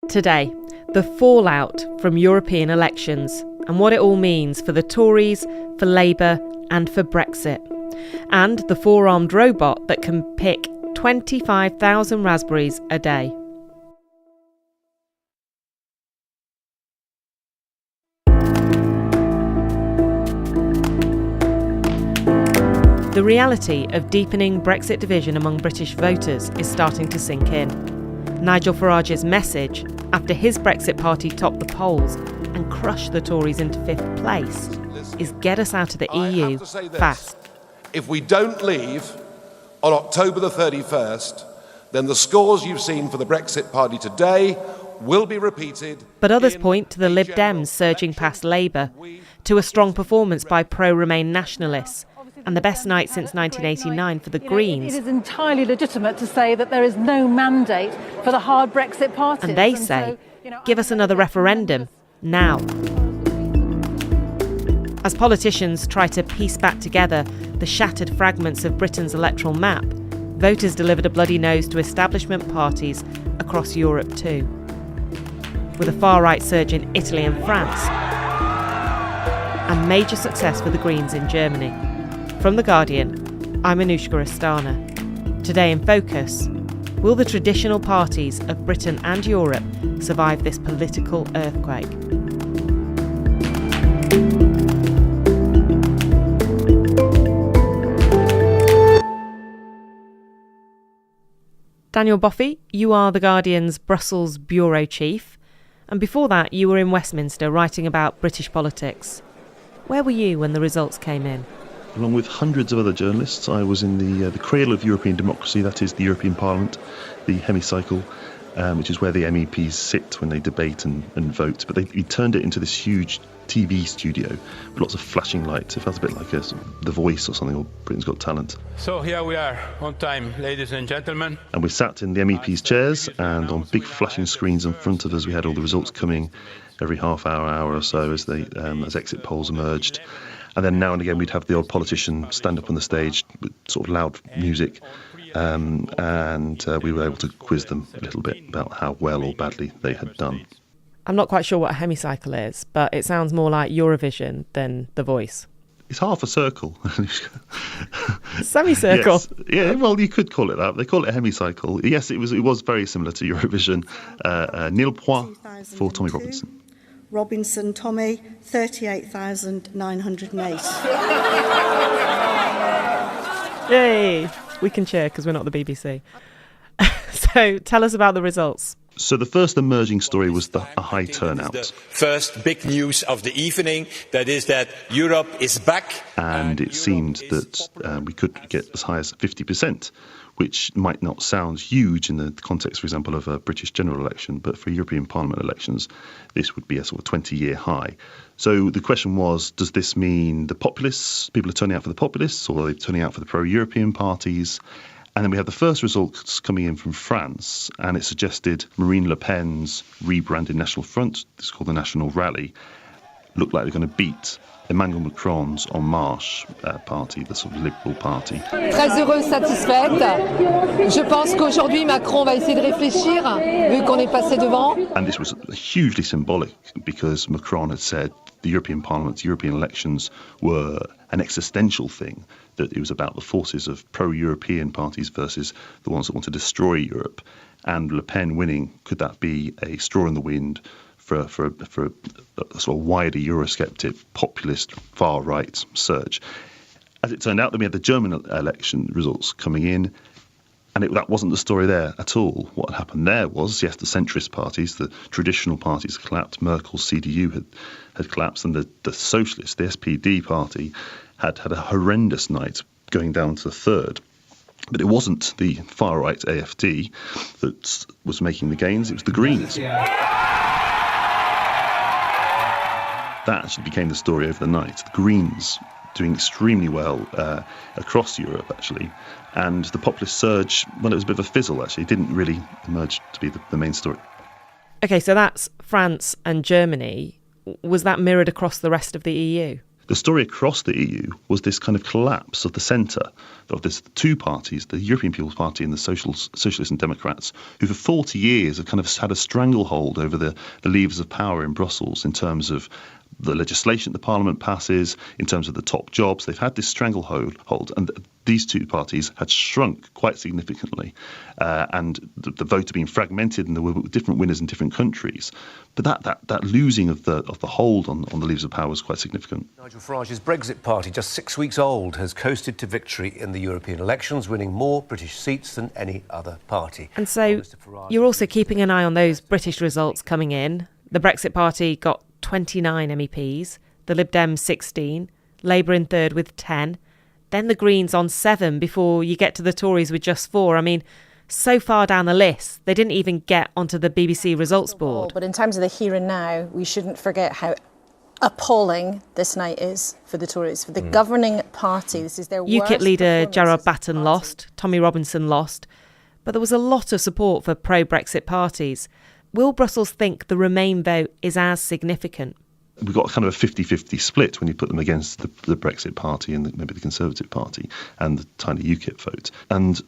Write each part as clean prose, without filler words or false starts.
Today, the fallout from European elections and what it all means for the Tories, for Labour and for Brexit. And the four-armed robot that can pick 25,000 raspberries a day. The reality of deepening Brexit division among British voters is starting to sink in. Nigel Farage's message, after his Brexit party topped the polls and crushed the Tories into fifth place, is get us out of the EU fast. If we don't leave on October the 31st, then the scores you've seen for the Brexit party today will be repeated. But others point to the Lib Dems surging past Labour, to a strong performance by pro-Remain nationalists, and the best night since 1989 for the Greens. It is entirely legitimate to say that there is no mandate for the hard Brexit parties. And they say, give us another referendum, now. As politicians try to piece back together the shattered fragments of Britain's electoral map, voters delivered a bloody nose to establishment parties across Europe too. With a far-right surge in Italy and France, and major success for the Greens in Germany. From The Guardian, I'm Anushka Asthana. Today in Focus, will the traditional parties of Britain and Europe survive this political earthquake? Daniel Boffey, you are The Guardian's Brussels bureau chief, and before that you were in Westminster writing about British politics. Where were you when the results came in? Along with hundreds of other journalists, I was in the cradle of European democracy, that is the European Parliament, the hemicycle, which is where the MEPs sit when they debate and vote. But we turned it into this huge TV studio with lots of flashing lights. It felt a bit like The Voice or something, or Britain's Got Talent. So here we are, on time, ladies and gentlemen. And we sat in the MEPs' chairs, and on big flashing screens in front of us, we had all the results coming every half hour or so as exit polls emerged. And then now and again we'd have the odd politician stand up on the stage with sort of loud music, and we were able to quiz them a little bit about how well or badly they had done. I'm not quite sure what a hemicycle is, but it sounds more like Eurovision than The Voice. It's half a circle. Semicircle? Yes. Yeah, well, you could call it that. They call it a hemicycle. Yes, it was very similar to Eurovision. Nil points for Tommy Robinson. Robinson Tommy, 38,908. Yay! We can cheer because we're not the BBC. So tell us about the results. So the first emerging story was a high turnout. The first big news of the evening, that is that Europe is back. And it seemed that we could get as high as 50%, which might not sound huge in the context, for example, of a British general election, but for European Parliament elections, this would be a sort of 20-year high. So the question was, does this mean the populists, people are turning out for the populists, or are they turning out for the pro-European parties? And then we have the first results coming in from France, and it suggested Marine Le Pen's rebranded National Front, it's called the National Rally, looked like they're going to beat Emmanuel Macron's En Marche party, the sort of Liberal Party. Très heureuse, satisfaite. Je pense qu'aujourd'hui Macron va essayer de réfléchir, vu qu'on est passé devant. And this was hugely symbolic because Macron had said the European Parliament, European elections were an existential thing, that it was about the forces of pro-European parties versus the ones that want to destroy Europe. And Le Pen winning, could that be a straw in the wind for a sort of wider Eurosceptic, populist, far-right surge? As it turned out, then we had the German election results coming in, and that wasn't the story there at all. What happened there was, yes, the centrist parties, the traditional parties collapsed. Merkel's CDU had collapsed, and the socialists, the SPD party, had a horrendous night, going down to the third. But it wasn't the far-right AfD that was making the gains, it was the Greens. That actually became the story over the night. The Greens doing extremely well across Europe, actually. And the populist surge, well, it was a bit of a fizzle, actually. It didn't really emerge to be the main story. OK, so that's France and Germany. Was that mirrored across the rest of the EU? The story across the EU was this kind of collapse of the centre, of this two parties, the European People's Party and the Socialists and Democrats, who for 40 years have kind of had a stranglehold over the levers of power in Brussels in terms of the legislation that the Parliament passes, in terms of the top jobs. They've had this stranglehold, and these two parties had shrunk quite significantly, and the vote had been fragmented, and there were different winners in different countries. But that losing of the hold on the levers of power was quite significant. Nigel Farage's Brexit party, just 6 weeks old, has coasted to victory in the European elections, winning more British seats than any other party. And so you're also keeping an eye on those British results coming in. The Brexit party got 29 MEPs, the Lib Dems 16, Labour in third with 10, then the Greens on 7 before you get to the Tories with just 4. I mean, so far down the list, they didn't even get onto the BBC results board. But in terms of the here and now, we shouldn't forget how appalling this night is for the Tories, for the governing party. This is their worst UKIP leader Gerard Batten party. lost, Tommy Robinson lost, but there was a lot of support for pro-Brexit parties. Will Brussels think the Remain vote is as significant? We've got kind of a 50-50 split when you put them against the Brexit party and maybe the Conservative Party and the tiny UKIP vote. And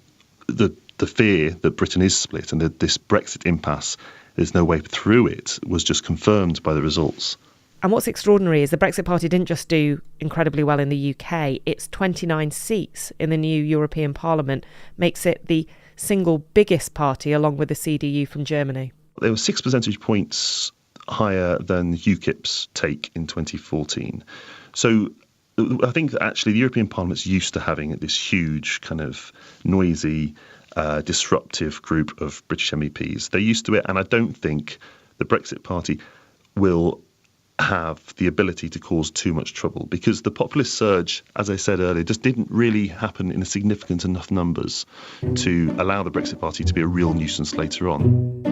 the fear that Britain is split and that this Brexit impasse, there's no way through it, was just confirmed by the results. And what's extraordinary is the Brexit party didn't just do incredibly well in the UK. Its 29 seats in the new European Parliament makes it the single biggest party along with the CDU from Germany. They were 6 percentage points higher than UKIP's take in 2014. So I think that actually the European Parliament's used to having this huge kind of noisy, disruptive group of British MEPs. They're used to it, and I don't think the Brexit Party will have the ability to cause too much trouble, because the populist surge, as I said earlier, just didn't really happen in significant enough numbers to allow the Brexit Party to be a real nuisance later on.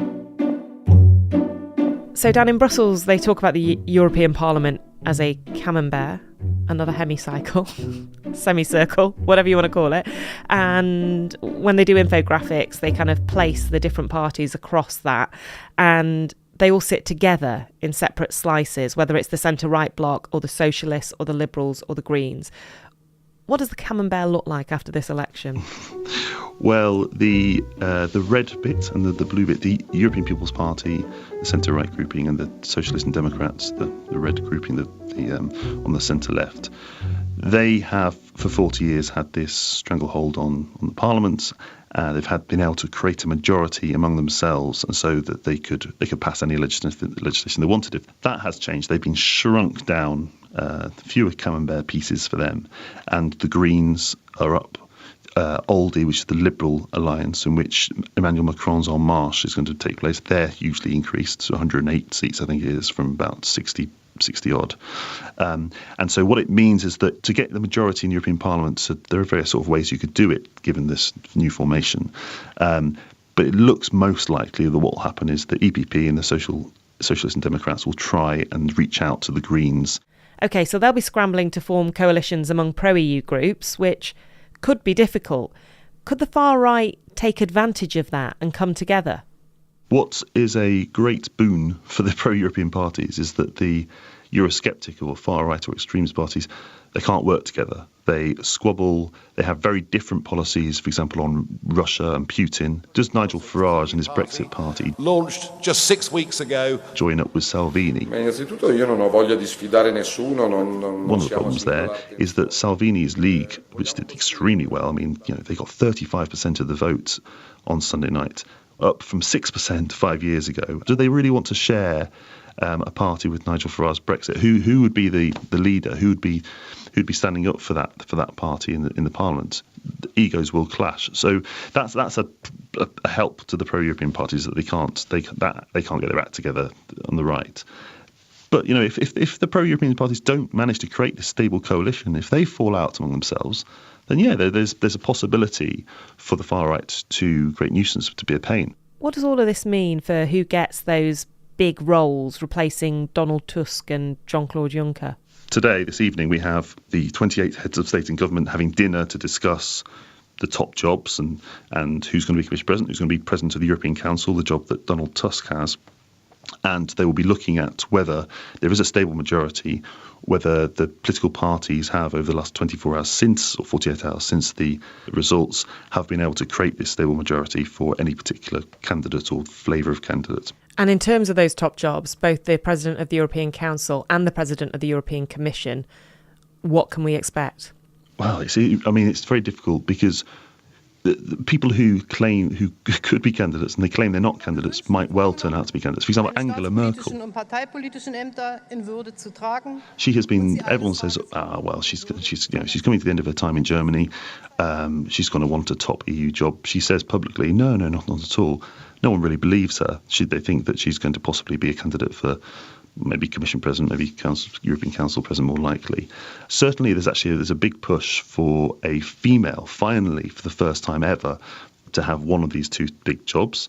So down in Brussels, they talk about the European Parliament as a camembert, another hemicycle, semicircle, whatever you want to call it. And when they do infographics, they kind of place the different parties across that. And they all sit together in separate slices, whether it's the centre-right bloc or the Socialists or the Liberals or the Greens. What does the camembert look like after this election? Well, the red bit and the blue bit, the European People's Party, the centre-right grouping, and the Socialists and Democrats, the red grouping, on the centre-left, they have for 40 years had this stranglehold on the Parliament. They've been able to create a majority among themselves, and so that they could pass any legislation they wanted. If that has changed, they've been shrunk down, fewer camembert pieces for them, and the Greens are up. Aldi, which is the Liberal alliance in which Emmanuel Macron's En Marche is going to take place, they're hugely increased to 108 seats, I think it is, from about 60 odd. And so what it means is that to get the majority in European Parliament, so there are various sort of ways you could do it given this new formation. But it looks most likely that what will happen is the EPP and the Socialists and Democrats will try and reach out to the Greens. OK, so they'll be scrambling to form coalitions among pro-EU groups, which could be difficult. Could the far right take advantage of that and come together? What is a great boon for the pro-European parties is that the Eurosceptic or far-right or extremist parties, they can't work together. They squabble, they have very different policies, for example, on Russia and Putin. Does Nigel Farage and his Brexit party, launched just 6 weeks ago, join up with Salvini? One of the problems there is that Salvini's League, which did extremely well, I mean, they got 35% of the vote on Sunday night, up from 6% 5 years ago. Do they really want to share a party with Nigel Farage's Brexit? Who would be the leader? Who'd be standing up for that party in the Parliament? The egos will clash. So that's a help to the pro-European parties that they can't get their act together on the right. But if the pro-European parties don't manage to create this stable coalition, if they fall out among themselves, then there's a possibility for the far right to create nuisance, to be a pain. What does all of this mean for who gets those big roles replacing Donald Tusk and Jean-Claude Juncker? Today, this evening, we have the 28 heads of state and government having dinner to discuss the top jobs and who's going to be Commission President, who's going to be President of the European Council, the job that Donald Tusk has. And they will be looking at whether there is a stable majority, whether the political parties have, over the last 24 hours or 48 hours since the results, have been able to create this stable majority for any particular candidate or flavour of candidate. And in terms of those top jobs, both the President of the European Council and the President of the European Commission, what can we expect? Well, it's very difficult because the people who could be candidates and they claim they're not candidates might well turn out to be candidates. For example, Angela Merkel. She has been. Everyone says, she's coming to the end of her time in Germany. She's going to want a top EU job. She says publicly, no, not at all. No one really believes her. They think that she's going to possibly be a candidate for maybe Commission President, maybe European Council President, more likely. Certainly, there's a big push for a female, finally, for the first time ever, to have one of these two big jobs.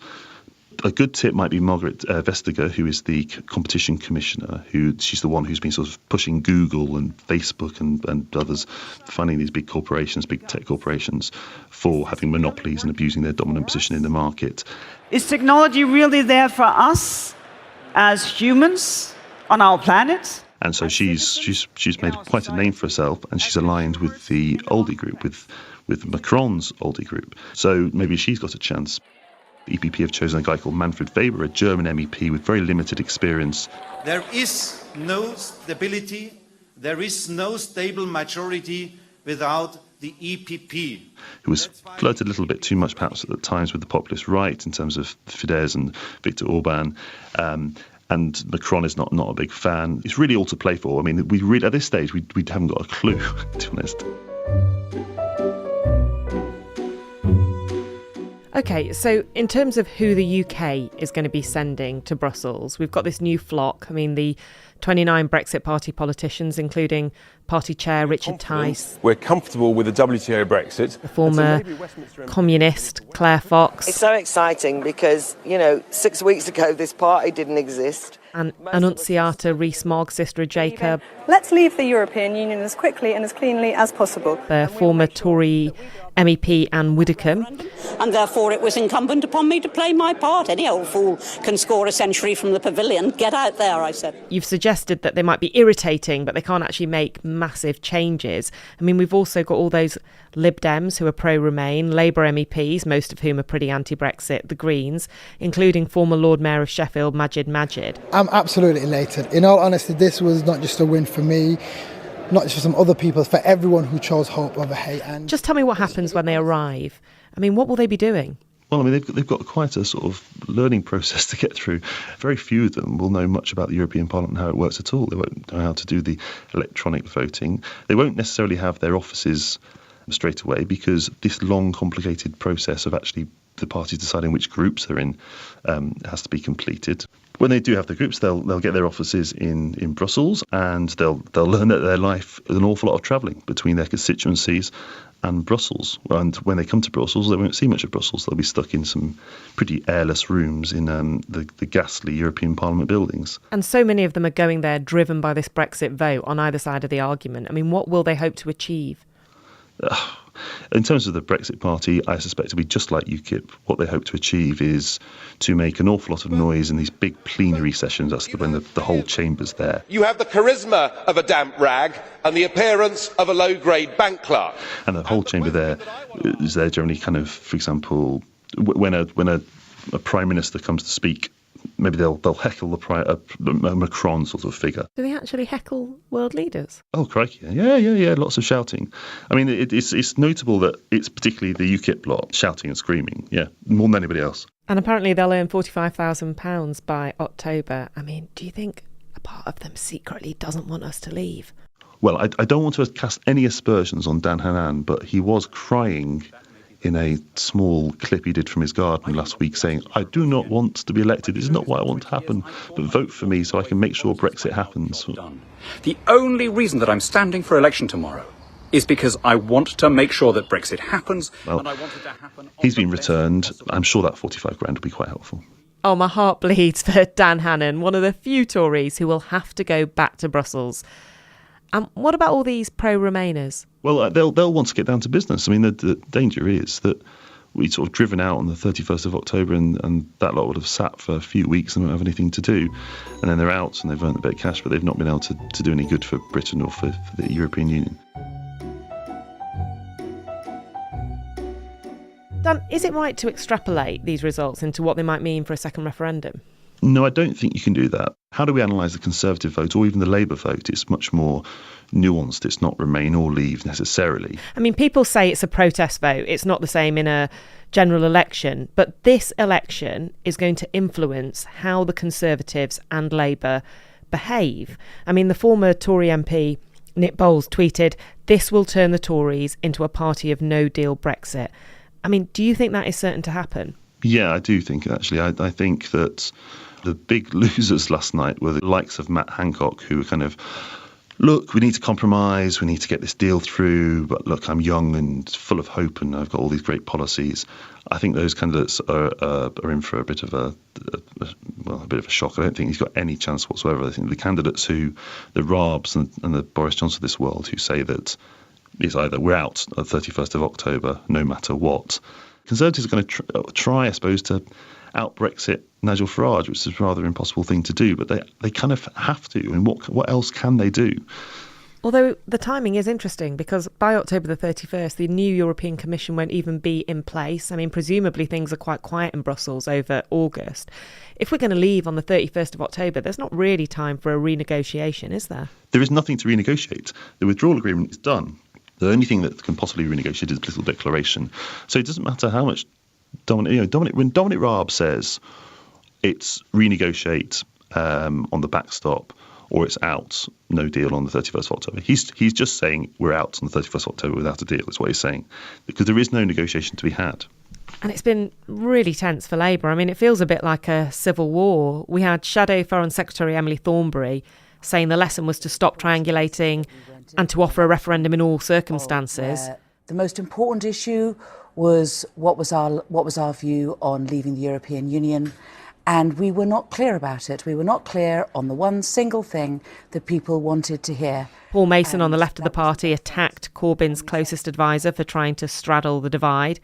A good tip might be Margaret Vestager, who is the competition commissioner. She's the one who's been sort of pushing Google and Facebook and others, finding these big corporations, big tech corporations, for having monopolies and abusing their dominant position in the market. Is technology really there for us as humans on our planet? And so she's made quite a name for herself, and she's aligned with the Oldie group, with Macron's Oldie group. So maybe she's got a chance. The EPP have chosen a guy called Manfred Weber, a German MEP with very limited experience. There is no stability, there is no stable majority without the EPP. Who was flirted a little bit too much perhaps at times with the populist right in terms of Fidesz and Viktor Orban. And Macron is not a big fan. It's really all to play for. I mean, at this stage, we haven't got a clue, to be honest. OK, so in terms of who the UK is going to be sending to Brussels, we've got this new flock. I mean, the 29 Brexit Party politicians, including Party Chair Richard Tice. We're comfortable with the WTO Brexit. The former communist Claire Fox. It's so exciting because, 6 weeks ago this party didn't exist. And Annunziata Rees-Mogg, sister of Jacob. Let's leave the European Union as quickly and as cleanly as possible. The former Tory MEP Anne Widdecombe. And therefore it was incumbent upon me to play my part. Any old fool can score a century from the pavilion. Get out there, I said. You've suggested that they might be irritating, but they can't actually make massive changes. I mean, we've also got all those Lib Dems who are pro-Remain, Labour MEPs, most of whom are pretty anti-Brexit, the Greens, including former Lord Mayor of Sheffield, Majid. I'm absolutely elated. In all honesty, this was not just a win for me, not just for some other people, for everyone who chose hope over hate. And just tell me what happens when they arrive. I mean, what will they be doing? Well, I mean, they've got quite a sort of learning process to get through. Very few of them will know much about the European Parliament and how it works at all. They won't know how to do the electronic voting. They won't necessarily have their offices straight away because this long, complicated process of actually the parties deciding which groups they're in has to be completed. When they do have the groups, they'll get their offices in Brussels, and they'll learn that their life is an awful lot of travelling between their constituencies and Brussels. And when they come to Brussels, they won't see much of Brussels. They'll be stuck in some pretty airless rooms in the ghastly European Parliament buildings. And so many of them are going there driven by this Brexit vote on either side of the argument. I mean, what will they hope to achieve? In terms of the Brexit Party, I suspect it'll be just like UKIP. What they hope to achieve is to make an awful lot of noise in these big plenary sessions. That's when the whole chamber's there. You have the charisma of a damp rag and the appearance of a low-grade bank clerk. And the whole chamber there is there generally kind of, for example, when a Prime Minister comes to speak, maybe they'll heckle the Macron sort of figure. Do they actually heckle world leaders? Oh, crikey. Yeah. Lots of shouting. I mean, it's notable that it's particularly the UKIP lot shouting and screaming, more than anybody else. And apparently they'll earn £45,000 by October. I mean, do you think a part of them secretly doesn't want us to leave? Well, I don't want to cast any aspersions on Dan Hannan, but he was crying in a small clip he did from his garden last week saying, I do not want to be elected. This is not what I want to happen. But vote for me so I can make sure Brexit happens. The only reason that I'm standing for election tomorrow is because I want to make sure that Brexit happens. Well, and I want it to happen. He's been returned. I'm sure that 45 grand will be quite helpful. Oh, my heart bleeds for Dan Hannan, one of the few Tories who will have to go back to Brussels. And what about all these pro-Remainers? Well, they'll want to get down to business. I mean, the danger is that we'd sort of driven out on the 31st of October and that lot would have sat for a few weeks and don't have anything to do. And then they're out and they've earned a bit of cash, but they've not been able to do any good for Britain or for the European Union. Dan, is it right to extrapolate these results into what they might mean for a second referendum? No, I don't think you can do that. How do we analyse the Conservative vote or even the Labour vote? It's much more nuanced. It's not Remain or Leave necessarily. I mean, people say it's a protest vote. It's not the same in a general election. But this election is going to influence how the Conservatives and Labour behave. I mean, the former Tory MP, Nick Bowles, tweeted, "This will turn the Tories into a party of no-deal Brexit." I mean, do you think that is certain to happen? Yeah, I do think, actually. I think that the big losers last night were the likes of Matt Hancock, who were kind of, look, we need to compromise, we need to get this deal through, but look, I'm young and full of hope and I've got all these great policies. I think those candidates are in for a bit of a shock. I don't think he's got any chance whatsoever. I think the candidates the Raabs and the Boris Johnson of this world who say that it's either we're out on the 31st of October, no matter what. Conservatives are going to try, I suppose, to out-Brexit Nigel Farage, which is a rather impossible thing to do, but they kind of have to. And what else can they do? Although the timing is interesting because by October the 31st, the new European Commission won't even be in place. I mean, presumably things are quite quiet in Brussels over August. If we're going to leave on the 31st of October, there's not really time for a renegotiation, is there? There is nothing to renegotiate. The withdrawal agreement is done. The only thing that can possibly be renegotiated is a political declaration. So it doesn't matter how much when Dominic Raab says it's renegotiate on the backstop or it's out, no deal on the 31st of October. He's just saying we're out on the 31st of October without a deal, is what he's saying, because there is no negotiation to be had. And it's been really tense for Labour. I mean, it feels a bit like a civil war. We had Shadow Foreign Secretary Emily Thornberry saying the lesson was to stop triangulating and to offer a referendum in all circumstances. The most important issue was what was our view on leaving the European Union, and we were not clear about it. We were not clear on the one single thing that people wanted to hear. Paul Mason on the left of the party attacked Corbyn's closest advisor for trying to straddle the divide.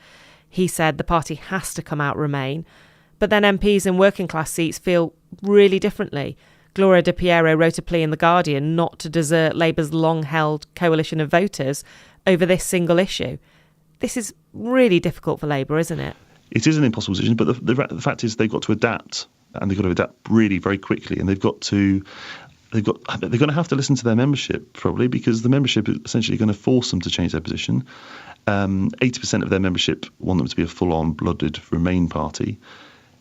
He said the party has to come out Remain. But then MPs in working class seats feel really differently. Gloria De Piero wrote a plea in The Guardian not to desert Labour's long-held coalition of voters over this single issue. This is really difficult for Labour, isn't it? It is an impossible position, but the fact is they've got to adapt, and they've got to adapt really very quickly, and they're going to have to listen to their membership probably, because the membership is essentially going to force them to change their position. 80% of their membership want them to be a full-on blooded Remain party.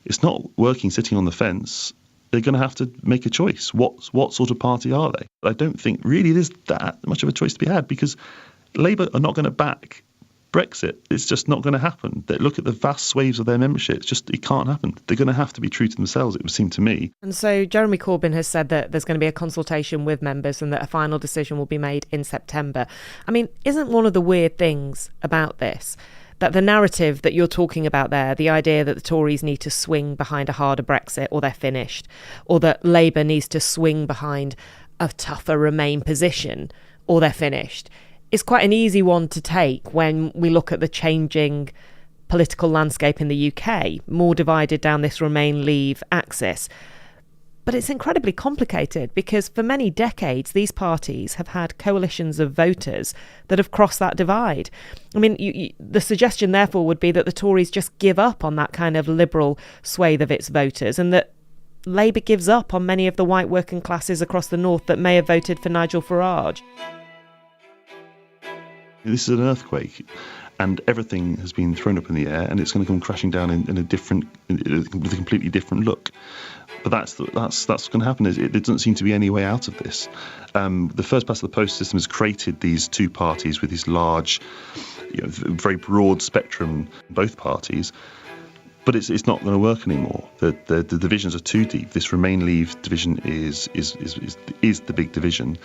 It's not working sitting on the fence. They're going to have to make a choice. What sort of party are they? I don't think really there's that much of a choice to be had, because Labour are not going to back Brexit. It's just not going to happen. They look at the vast swathes of their membership. It can't happen. They're going to have to be true to themselves, it would seem to me. And so Jeremy Corbyn has said that there's going to be a consultation with members and that a final decision will be made in September. I mean, isn't one of the weird things about this that the narrative that you're talking about there, the idea that the Tories need to swing behind a harder Brexit or they're finished, or that Labour needs to swing behind a tougher Remain position or they're finished, is quite an easy one to take when we look at the changing political landscape in the UK, more divided down this Remain-Leave axis. But it's incredibly complicated because for many decades, these parties have had coalitions of voters that have crossed that divide. I mean, the suggestion, therefore, would be that the Tories just give up on that kind of liberal swathe of its voters, and that Labour gives up on many of the white working classes across the north that may have voted for Nigel Farage. This is an earthquake, and everything has been thrown up in the air, and it's going to come crashing down with a completely different look. But that's what's going to happen. There doesn't seem to be any way out of this. The first past the post system has created these two parties with these large, very broad spectrum, both parties. But it's not going to work anymore. The divisions are too deep. This Remain-Leave division is the big division.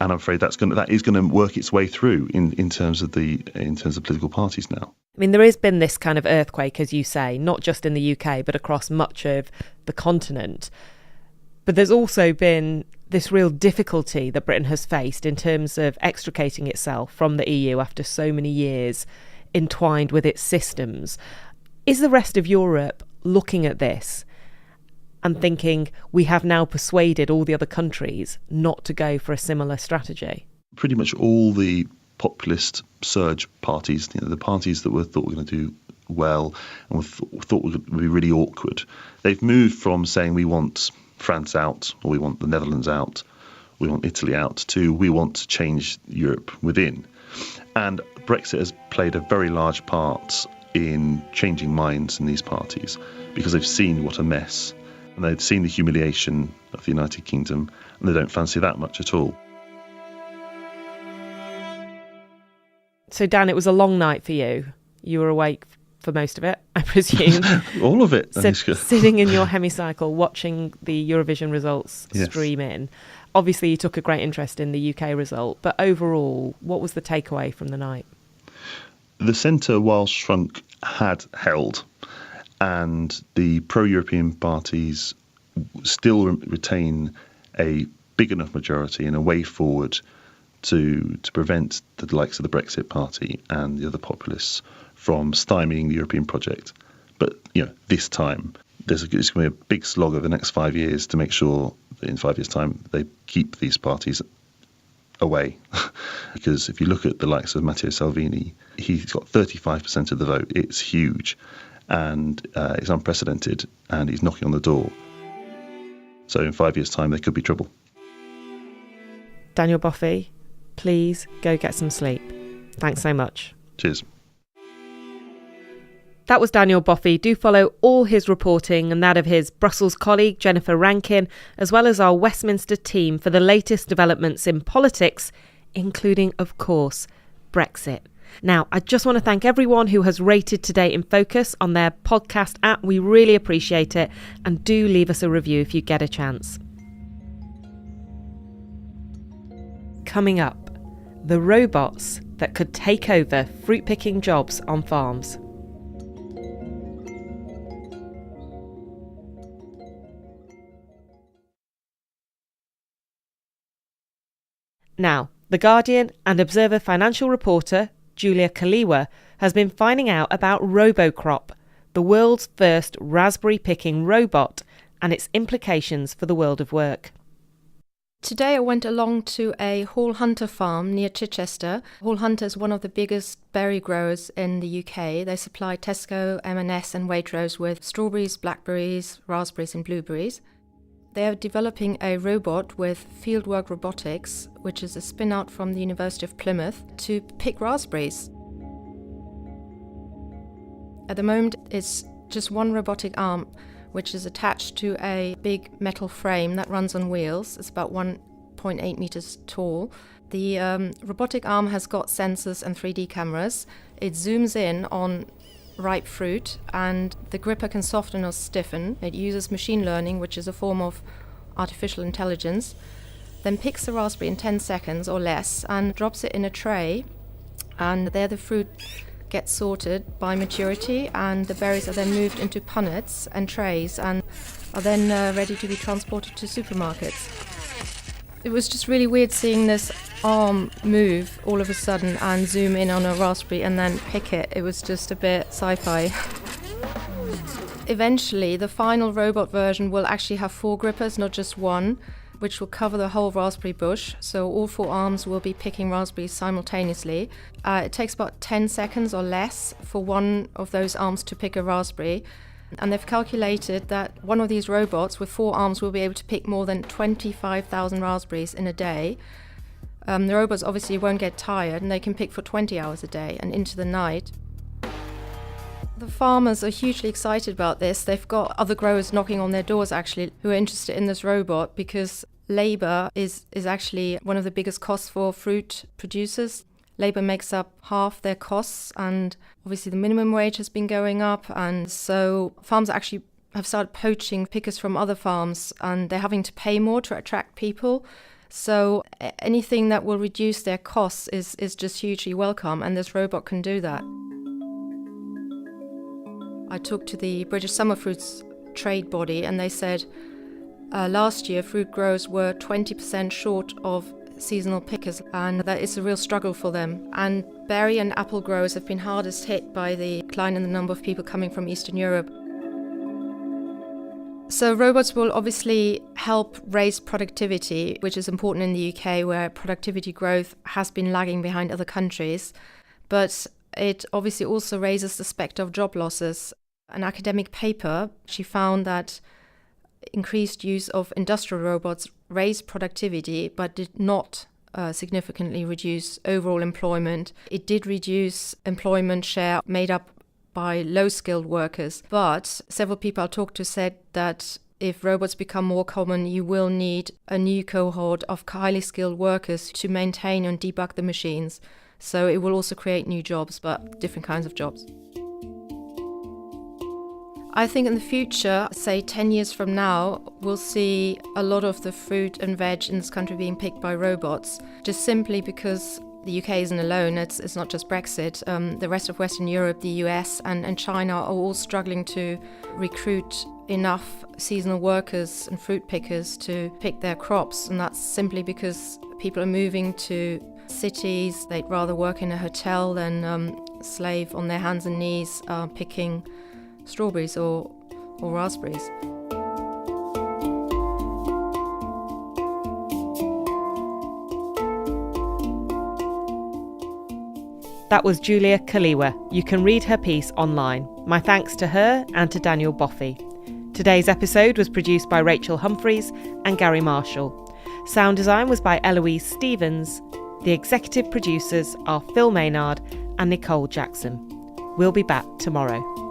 And I'm afraid that is going to work its way through in terms of political parties now. I mean, there has been this kind of earthquake, as you say, not just in the UK, but across much of the continent. But there's also been this real difficulty that Britain has faced in terms of extricating itself from the EU after so many years entwined with its systems. Is the rest of Europe looking at this and thinking we have now persuaded all the other countries not to go for a similar strategy? Pretty much all the populist surge parties, the parties that thought were going to do well and thought would be really awkward, they've moved from saying we want France out, or we want the Netherlands out, we want Italy out, to we want to change Europe within. And Brexit has played a very large part in changing minds in these parties, because they've seen what a mess, and they've seen the humiliation of the United Kingdom, and they don't fancy that much at all. So, Dan, it was a long night for you. You were awake for most of it, I presume. All of it, Anushka. Sitting in your hemicycle, watching the Eurovision results stream in. Obviously, you took a great interest in the UK result, but overall, what was the takeaway from the night? The centre, while shrunk, had held, and the pro-European parties still retain a big enough majority and a way forward to prevent the likes of the Brexit Party and the other populists from stymieing the European project. But, this time, it's going to be a big slog over the next 5 years to make sure that in 5 years' time they keep these parties away. Because if you look at the likes of Matteo Salvini, he's got 35% of the vote. It's huge, and it's unprecedented, and he's knocking on the door. So in 5 years' time, there could be trouble. Daniel Boffey, please go get some sleep. Thanks so much. Cheers. That was Daniel Boffey. Do follow all his reporting and that of his Brussels colleague Jennifer Rankin, as well as our Westminster team, for the latest developments in politics, including, of course, Brexit. Now, I just want to thank everyone who has rated Today in Focus on their podcast app. We really appreciate it. And do leave us a review if you get a chance. Coming up, the robots that could take over fruit-picking jobs on farms. Now, The Guardian and Observer financial reporter Julia Kollewe has been finding out about RoboCrop, the world's first raspberry-picking robot, and its implications for the world of work. Today I went along to a Hall Hunter farm near Chichester. Hall Hunter is one of the biggest berry growers in the UK. They supply Tesco, M&S and Waitrose with strawberries, blackberries, raspberries and blueberries. They are developing a robot with fieldwork robotics, which is a spin-out from the University of Plymouth, to pick raspberries. At the moment, it's just one robotic arm, which is attached to a big metal frame that runs on wheels. It's about 1.8 meters tall. The robotic arm has got sensors and 3D cameras. It zooms in on ripe fruit, and the gripper can soften or stiffen. It uses machine learning, which is a form of artificial intelligence, then picks the raspberry in 10 seconds or less and drops it in a tray, and there the fruit gets sorted by maturity, and the berries are then moved into punnets and trays and are then ready to be transported to supermarkets. It was just really weird seeing this arm move all of a sudden and zoom in on a raspberry and then pick it. It was just a bit sci-fi. Eventually, the final robot version will actually have 4 grippers, not just one, which will cover the whole raspberry bush. So all 4 arms will be picking raspberries simultaneously. It takes about 10 seconds or less for one of those arms to pick a raspberry. And they've calculated that one of these robots with 4 arms will be able to pick more than 25,000 raspberries in a day. The robots obviously won't get tired, and they can pick for 20 hours a day and into the night. The farmers are hugely excited about this. They've got other growers knocking on their doors, actually, who are interested in this robot, because labour is actually one of the biggest costs for fruit producers. Labour makes up half their costs, and obviously the minimum wage has been going up, and so farms actually have started poaching pickers from other farms, and they're having to pay more to attract people. So anything that will reduce their costs is just hugely welcome, and this robot can do that. I talked to the British Summer Fruits trade body, and they said last year fruit growers were 20% short of seasonal pickers, and that it's a real struggle for them. And berry and apple growers have been hardest hit by the decline in the number of people coming from Eastern Europe. So robots will obviously help raise productivity, which is important in the UK, where productivity growth has been lagging behind other countries. But it obviously also raises the spectre of job losses. An academic paper, she found that increased use of industrial robots raised productivity, but did not significantly reduce overall employment. It did reduce employment share made up by low-skilled workers. But several people I talked to said that if robots become more common, you will need a new cohort of highly skilled workers to maintain and debug the machines. So it will also create new jobs, but different kinds of jobs. I think in the future, say 10 years from now, we'll see a lot of the fruit and veg in this country being picked by robots, just simply because the UK isn't alone. It's not just Brexit. The rest of Western Europe, the US and China are all struggling to recruit enough seasonal workers and fruit pickers to pick their crops. And that's simply because people are moving to cities. They'd rather work in a hotel than slave on their hands and knees picking strawberries or raspberries. That was Julia Kollewe. You can read her piece online. My thanks to her and to Daniel Boffey. Today's episode was produced by Rachel Humphreys and Gary Marshall. Sound design was by Eloise Stevens. The executive producers are Phil Maynard and Nicole Jackson. We'll be back tomorrow.